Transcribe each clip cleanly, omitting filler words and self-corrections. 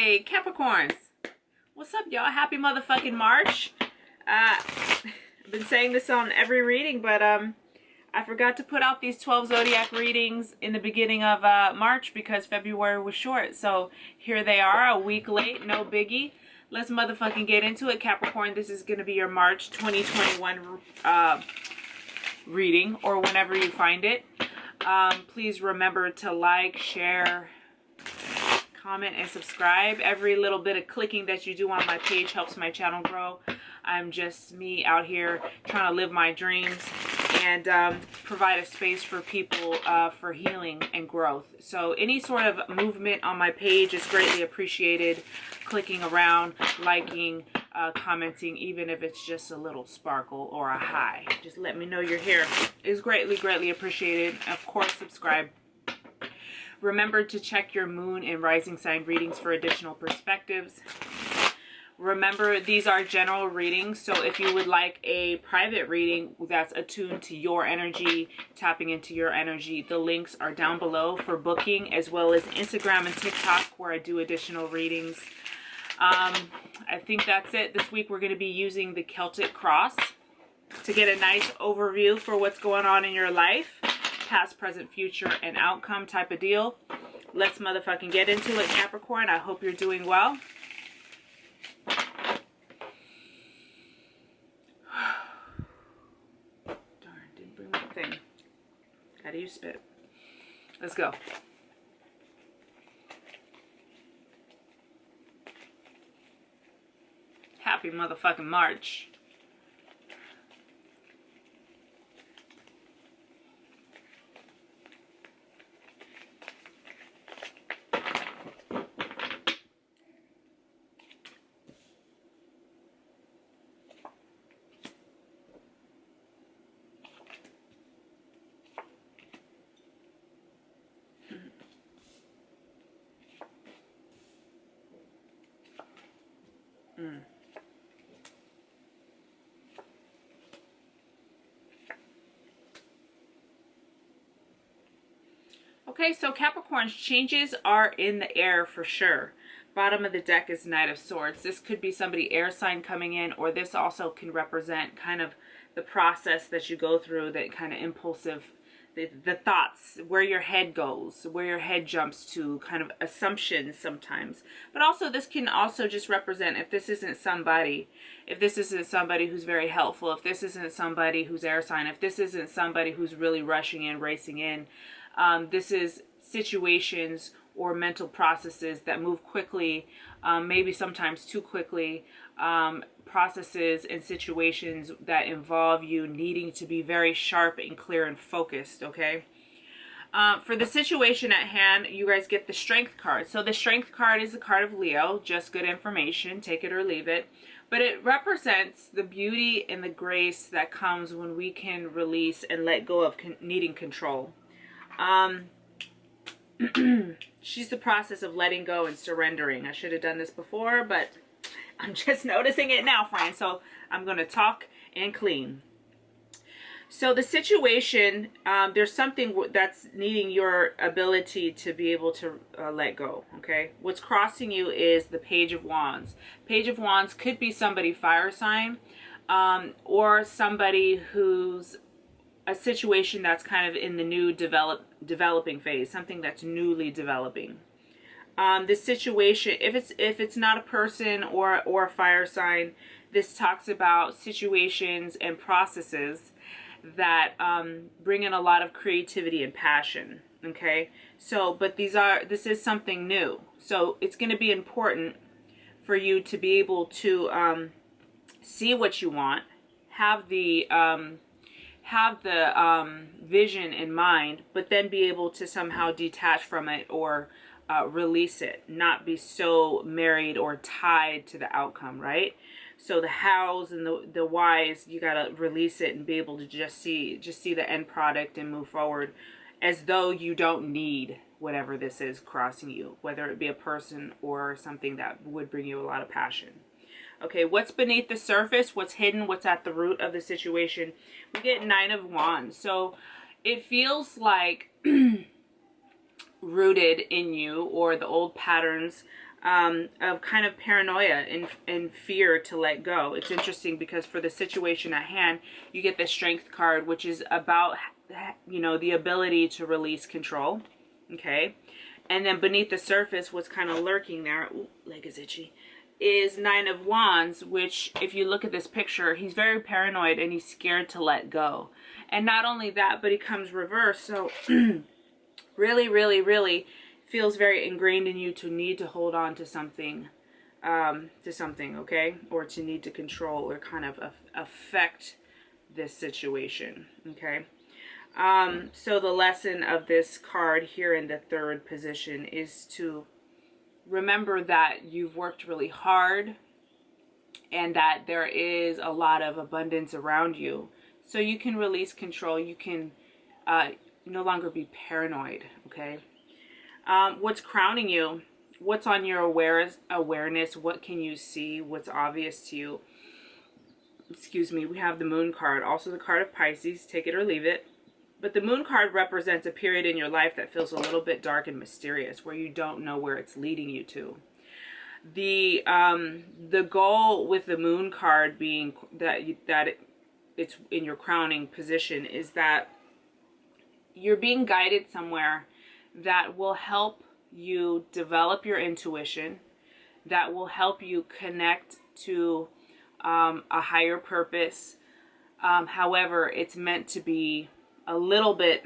Hey, Capricorns. What's up, y'all? Happy motherfucking March. I've been saying this on every reading, but I forgot to put out these 12 zodiac readings in the beginning of March because February was short. So here they are, a week late, no biggie. Let's motherfucking get into it, Capricorn. This is going to be your March 2021 reading, or whenever you find it. Please remember to like, share, comment, and subscribe. Every little bit of clicking that you do on my page helps my channel grow. I'm just me out here trying to live my dreams and provide a space for people for healing and growth. So any sort of movement on my page is greatly appreciated. Clicking around, liking, commenting, even if it's just a little sparkle or a hi. Just let me know you're here. It's greatly appreciated. Of course, subscribe. Remember to check your moon and rising sign readings for additional perspectives. Remember, these are general readings, so if you would like a private reading that's attuned to your energy, tapping into your energy, the links are down below for booking, as well as Instagram and TikTok where I do additional readings. I think that's it. This week we're going to be using the Celtic cross to get a nice overview for what's going on in your life. Past, present, future, and outcome type of deal. Let's motherfucking get into it, Capricorn. I hope you're doing well. Darn, didn't bring my thing. How do you spit? Let's go. Happy motherfucking March. Okay, so Capricorn's changes are in the air for sure. Bottom of the deck is Knight of Swords. This could be somebody air sign coming in, or this also can represent kind of the process that you go through, that kind of impulsive, the thoughts, where your head goes, where your head jumps to, kind of assumptions sometimes. But also this can also just represent if this isn't somebody who's very helpful, if this isn't somebody who's air sign, if this isn't somebody who's really rushing in, racing in. This is situations or mental processes that move quickly, maybe sometimes too quickly, processes and situations that involve you needing to be very sharp and clear and focused, okay? For the situation at hand, you guys get the Strength card. So the Strength card is a card of Leo, just good information, take it or leave it. But it represents the beauty and the grace that comes when we can release and let go of needing control. She's the process of letting go and surrendering. I should have done this before, but I'm just noticing it now, friends. So I'm going to talk and clean. So the situation, there's something that's needing your ability to be able to let go, okay? What's crossing you is the Page of Wands. Page of Wands could be somebody fire sign, or somebody who's a situation that's kind of in the new developing phase, something that's newly developing. This situation, if it's not a person or a fire sign, this talks about situations and processes that bring in a lot of creativity and passion. Okay, so but this is something new, so it's going to be important for you to be able to see what you want, have the vision in mind, but then be able to somehow detach from it or release it, not be so married or tied to the outcome, right? So the hows and the whys, you gotta release it and be able to just see the end product and move forward, as though you don't need whatever this is crossing you, whether it be a person or something that would bring you a lot of passion. Okay, what's beneath the surface, what's hidden, what's at the root of the situation? We get Nine of Wands. So it feels like rooted in you, or the old patterns of kind of paranoia and fear to let go. It's interesting because for the situation at hand, you get the Strength card, which is about, you know, the ability to release control. Okay. And then beneath the surface, what's kind of lurking there, ooh, leg is itchy, is Nine of Wands, which if you look at this picture, he's very paranoid and he's scared to let go. And not only that, but he comes reversed. So really, really, really feels very ingrained in you to need to hold on to something, okay? Or to need to control or kind of affect this situation, okay? So the lesson of this card here in the third position is to remember that you've worked really hard and that there is a lot of abundance around you. So you can release control. You can no longer be paranoid, okay? What's crowning you? What's on your awareness? What can you see? What's obvious to you? Excuse me, we have the Moon card. Also the card of Pisces, take it or leave it. But the Moon card represents a period in your life that feels a little bit dark and mysterious, where you don't know where it's leading you to. The goal with the Moon card being it's in your crowning position is that you're being guided somewhere that will help you develop your intuition, that will help you connect to a higher purpose. However, it's meant to be a little bit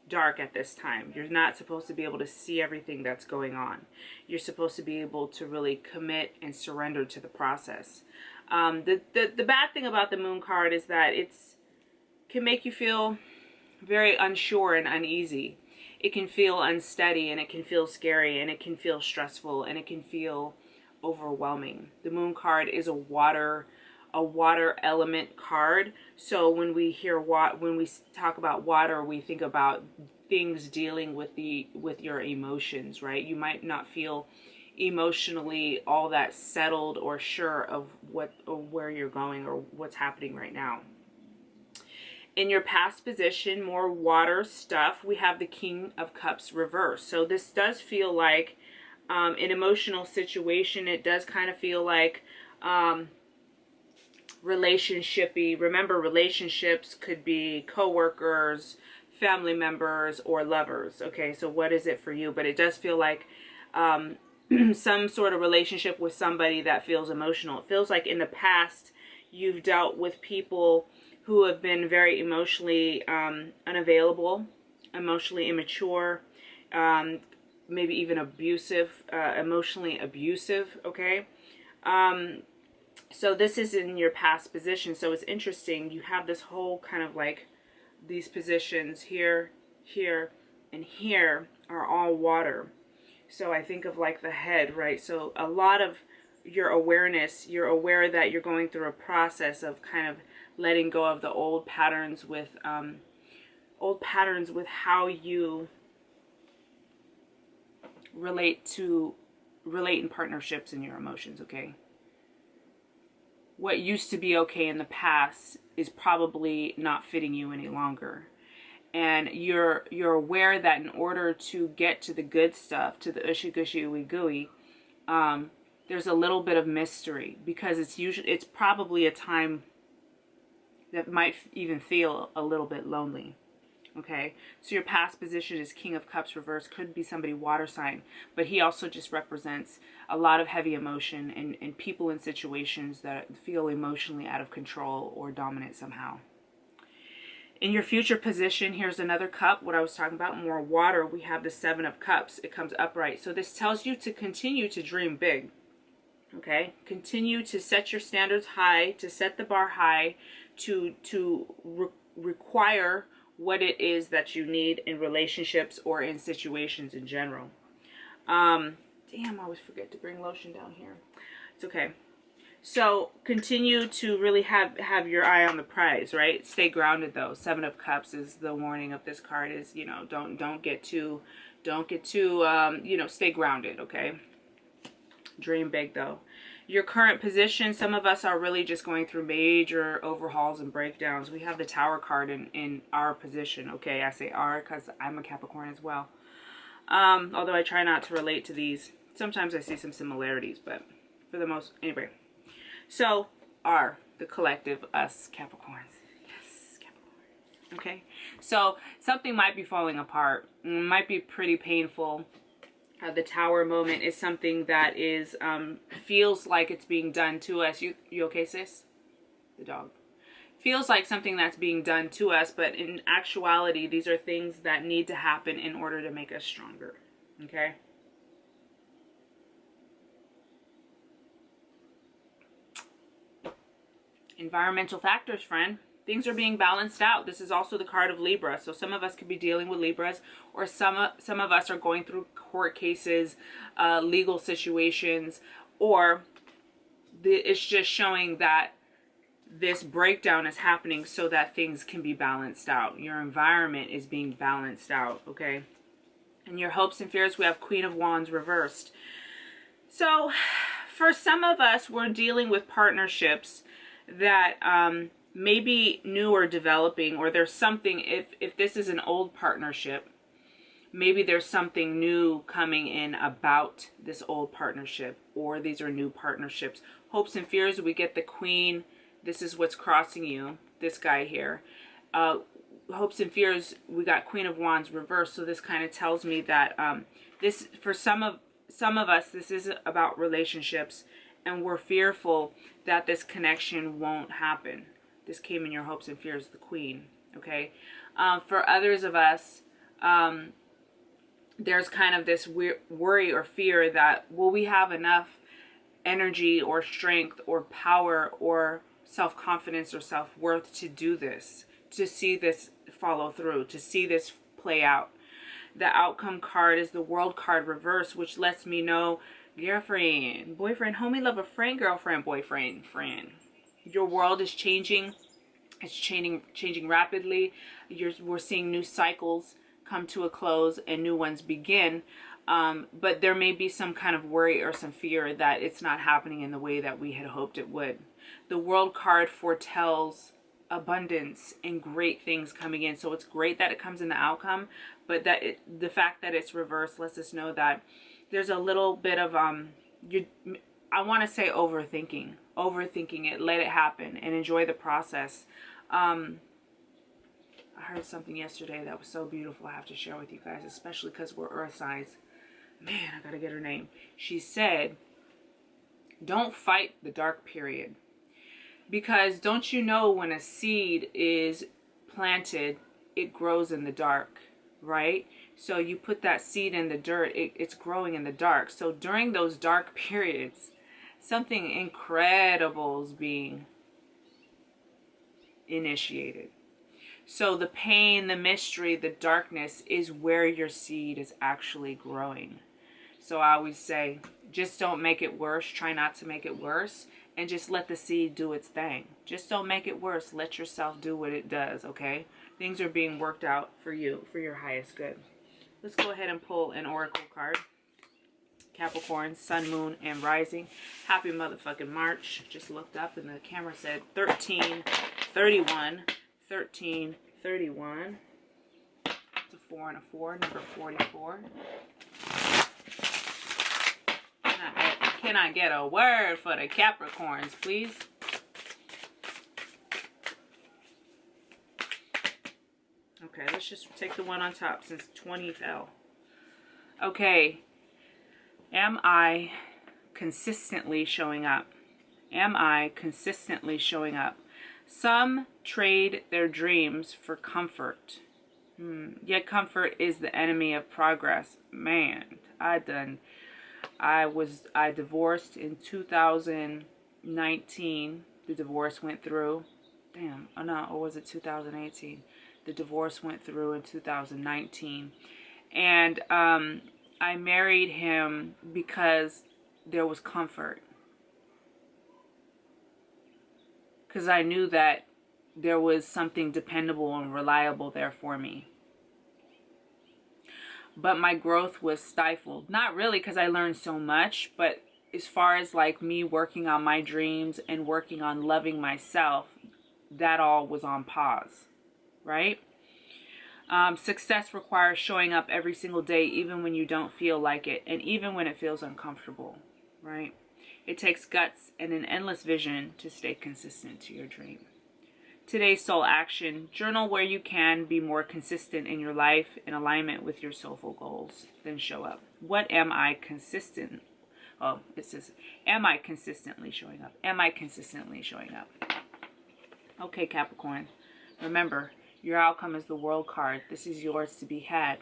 dark at this time. You're not supposed to be able to see everything that's going on. You're supposed to be able to really commit and surrender to the process. The bad thing about the Moon card is that can make you feel very unsure and uneasy. It can feel unsteady, and it can feel scary, and it can feel stressful, and it can feel overwhelming. The Moon card is a water element card. So when we talk about water, we think about things dealing with your emotions, right? You might not feel emotionally all that settled or sure of where you're going or what's happening right now. In your past position, more water stuff, we have the King of Cups reversed. So this does feel like an emotional situation. It does kind of feel like relationshipy. Remember, relationships could be co-workers, family members, or lovers. Okay, so what is it for you? But it does feel like some sort of relationship with somebody that feels emotional. It feels like in the past you've dealt with people who have been very emotionally unavailable, emotionally immature, maybe even abusive, emotionally abusive, okay? So this is in your past position. So it's interesting. You have this whole kind of like these positions here, here, and here are all water. So I think of like the head, right? So a lot of your awareness, you're aware that you're going through a process of kind of letting go of the old patterns with how you relate in partnerships and your emotions, okay? What used to be okay in the past is probably not fitting you any longer. And you're aware that in order to get to the good stuff, to the ushy gushy ooey gooey, there's a little bit of mystery, because it's probably a time that might even feel a little bit lonely. Okay, so your past position is King of Cups reversed, could be somebody water sign, but he also just represents a lot of heavy emotion and people in situations that feel emotionally out of control or dominant somehow. In your future position, here's another cup, what I was talking about, more water. We have the Seven of Cups. It comes upright. So this tells you to continue to dream big. Okay, continue to set your standards high, to set the bar high, to require what it is that you need in relationships or in situations in general. Damn, I always forget to bring lotion down here. It's okay. So continue to really have your eye on the prize, right? Stay grounded though. Seven of Cups is the warning of this card is, you know, don't get too, you know, stay grounded, okay? Dream big though. Your current position, some of us are really just going through major overhauls and breakdowns. We have the Tower card in our position, okay? I say our because I'm a Capricorn as well. Although I try not to relate to these Sometimes I see some similarities, but for the most, anyway. So, the collective, us Capricorns. Yes, Capricorn. Okay, so something might be falling apart. It might be pretty painful. The Tower moment is something that is feels like it's being done to us. You okay, sis? The dog. Feels like something that's being done to us, but in actuality, these are things that need to happen in order to make us stronger. Okay? Environmental factors, friend. Things are being balanced out. This is also the card of Libra. So some of us could be dealing with Libras, or some of us are going through court cases, legal situations, or it's just showing that this breakdown is happening so that things can be balanced out. Your environment is being balanced out, okay? And your hopes and fears, we have Queen of Wands reversed. So for some of us, we're dealing with partnerships that maybe new or developing, or there's something, if this is an old partnership, maybe there's something new coming in about this old partnership, or these are new partnerships. Hopes and fears, we get the Queen. This is what's crossing you, this guy here. Hopes and fears, we got Queen of Wands reversed. So this kind of tells me that this, for some of us, this is about relationships, and we're fearful that this connection won't happen. This came in your hopes and fears, the Queen, okay? For others of us, there's kind of this worry or fear that, will we have enough energy or strength or power or self-confidence or self-worth to do this, to see this follow through, to see this play out. The outcome card is the World card reverse, which lets me know, girlfriend, boyfriend, homie, lover, friend, girlfriend, boyfriend, friend. Your world is changing. It's changing rapidly. We're seeing new cycles come to a close and new ones begin. But there may be some kind of worry or some fear that it's not happening in the way that we had hoped it would. The World card foretells abundance and great things coming in. So it's great that it comes in the outcome, but that the fact that it's reversed lets us know that there's a little bit of I want to say overthinking it. Let it happen and enjoy the process. I heard something yesterday that was so beautiful. I have to share with you guys, especially because we're earth signs. Man, I gotta get her name. She said, don't fight the dark period. Because don't you know, when a seed is planted, it grows in the dark, right? So you put that seed in the dirt, it's growing in the dark. So during those dark periods, something incredible is being initiated. So the pain, the mystery, the darkness is where your seed is actually growing. So I always say, just don't make it worse. Try not to make it worse. And just let the seed do its thing. Just don't make it worse. Let yourself do what it does, okay? Things are being worked out for you, for your highest good. Let's go ahead and pull an oracle card. Capricorn, Sun, Moon, and Rising. Happy motherfucking March. Just looked up and the camera said 1331. 1331. It's a 4 and a 4, number 44. Can I get a word for the Capricorns, please? Okay, let's just take the one on top since 20 fell. Okay. Am I consistently showing up? Am I consistently showing up? Some trade their dreams for comfort. Yet comfort is the enemy of progress. Man, I divorced in 2019. The divorce went through. Damn, oh no, or was it 2018? The divorce went through in 2019. And I married him because there was comfort. Because I knew that there was something dependable and reliable there for me. But my growth was stifled. Not really, because I learned so much, but as far as like me working on my dreams and working on loving myself, that all was on pause, right? Success requires showing up every single day, even when you don't feel like it, and even when it feels uncomfortable, right? It takes guts and an endless vision to stay consistent to your dream. Today's soul action: journal where you can be more consistent in your life in alignment with your soulful goals. Then show up. What am I consistent? Oh, it says, am I consistently showing up? Am I consistently showing up? Okay, Capricorn. Remember, your outcome is the World card. This is yours to be had.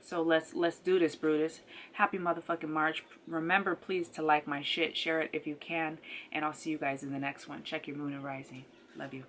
So let's do this, Brutus. Happy motherfucking March. Remember, please, to like my shit. Share it if you can. And I'll see you guys in the next one. Check your moon and rising. Love you.